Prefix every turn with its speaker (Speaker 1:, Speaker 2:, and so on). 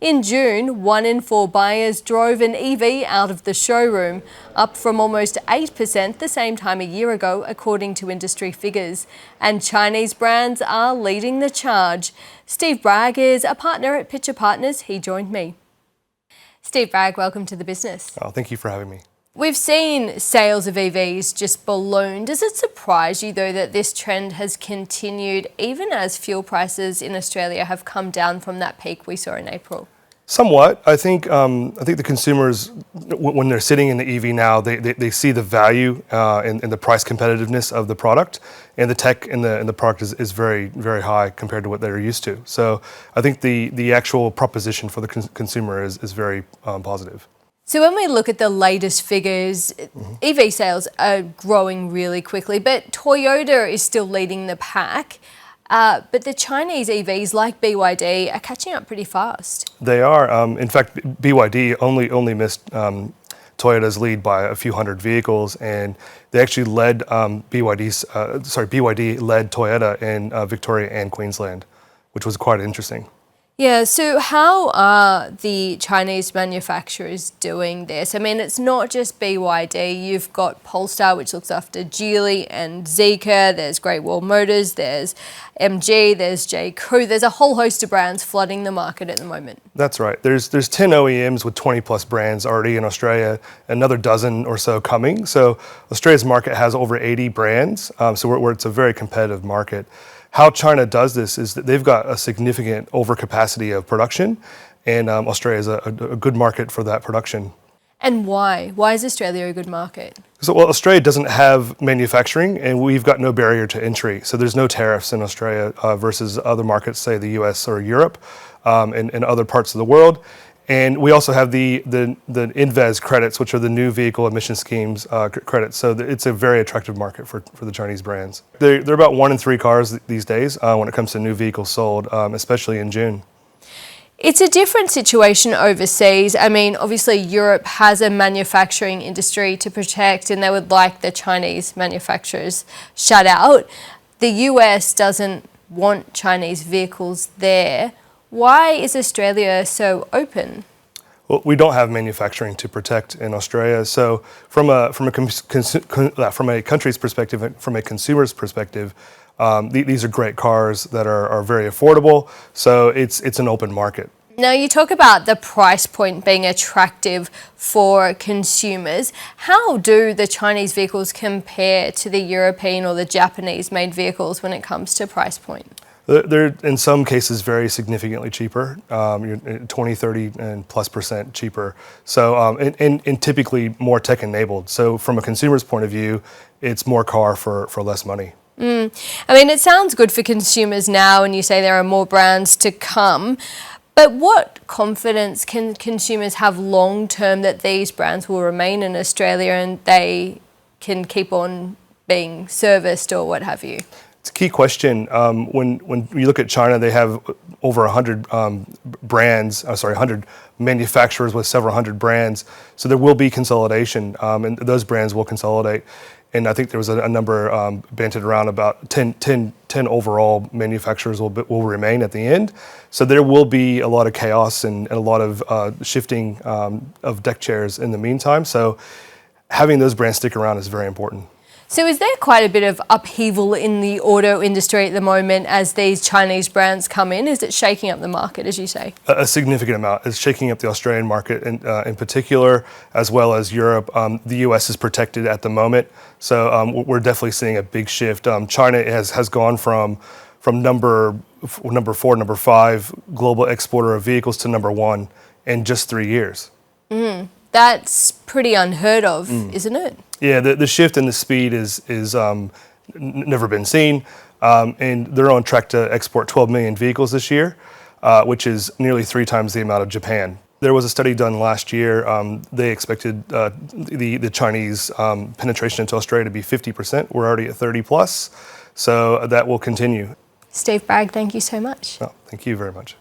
Speaker 1: In June, 1 in 4 buyers drove an EV out of the showroom, up from almost 8% the same time a year ago, according to industry figures. And Chinese brands are leading the charge. Steve Bragg is a partner at Pitcher Partners. He joined me. Steve Bragg, welcome to the business.
Speaker 2: Oh, thank you for having me.
Speaker 1: We've seen sales of EVs just balloon. Does it surprise you, though, that this trend has continued even as fuel prices in Australia have come down from that peak we saw in April?
Speaker 2: Somewhat. I think the consumers, when they're sitting in the EV now, they see the value and the price competitiveness of the product, and the tech in the product is very, very high compared to what they're used to. So I think the actual proposition for the consumer is very positive.
Speaker 1: So when we look at the latest figures, EV sales are growing really quickly, but Toyota is still leading the pack. But the Chinese EVs like BYD are catching up pretty fast.
Speaker 2: They are. In fact, BYD only missed Toyota's lead by a few hundred vehicles, and they actually led BYD led Toyota in Victoria and Queensland, which was quite interesting.
Speaker 1: Yeah, so how are the Chinese manufacturers doing this? I mean, it's not just BYD. You've got Polestar, which looks after Geely and Zeekr. There's Great Wall Motors. There's MG. There's J.Crew. There's a whole host of brands flooding the market at the moment.
Speaker 2: That's right. There's 10 OEMs with 20 plus brands already in Australia, another dozen or so coming. So Australia's market has over 80 brands, so it's a very competitive market. How China does this is that they've got a significant overcapacity of production, and Australia is a good market for that production.
Speaker 1: And why? Why is Australia a good market?
Speaker 2: So, well, Australia doesn't have manufacturing, and we've got no barrier to entry. So there's no tariffs in Australia versus other markets, say the US or Europe and other parts of the world. And we also have the INVES credits, which are the new vehicle emission schemes credits. So it's a very attractive market for the Chinese brands. They're about 1 in 3 cars these days when it comes to new vehicles sold, especially in June.
Speaker 1: It's a different situation overseas. I mean, obviously Europe has a manufacturing industry to protect, and they would like the Chinese manufacturers shut out. The US doesn't want Chinese vehicles there. Why is Australia so open?
Speaker 2: Well, we don't have manufacturing to protect in Australia. So from a country's perspective, from a consumer's perspective, these are great cars that are very affordable. So it's an open market.
Speaker 1: Now, you talk about the price point being attractive for consumers. How do the Chinese vehicles compare to the European or the Japanese made vehicles when it comes to price point?
Speaker 2: They're in some cases very significantly cheaper, 20, 30 and +% cheaper. So, and typically more tech enabled. So from a consumer's point of view, it's more car for less money.
Speaker 1: I mean, it sounds good for consumers now, and you say there are more brands to come. But what confidence can consumers have long term that these brands will remain in Australia and they can keep on being serviced or what have you?
Speaker 2: It's a key question. When you look at China, they have over 100 100 manufacturers with several hundred brands. So there will be consolidation, and those brands will consolidate. And I think there was a number banted around about 10 overall manufacturers will remain at the end. So there will be a lot of chaos and a lot of shifting of deck chairs in the meantime. So having those brands stick around is very important.
Speaker 1: So is there quite a bit of upheaval in the auto industry at the moment as these Chinese brands come in? Is it shaking up the market, as you say?
Speaker 2: A significant amount. It's shaking up the Australian market in particular, as well as Europe. The US is protected at the moment, so we're definitely seeing a big shift. China has gone from number 4, number 5 global exporter of vehicles to number 1 in just 3 years.
Speaker 1: That's pretty unheard of, isn't it?
Speaker 2: Yeah, the shift in the speed is never been seen, and they're on track to export 12 million vehicles this year, which is nearly 3 times the amount of Japan. There was a study done last year. They expected the Chinese penetration into Australia to be 50%. We're already at 30 plus, so that will continue.
Speaker 1: Steve Bragg, thank you so much.
Speaker 2: Oh, thank you very much.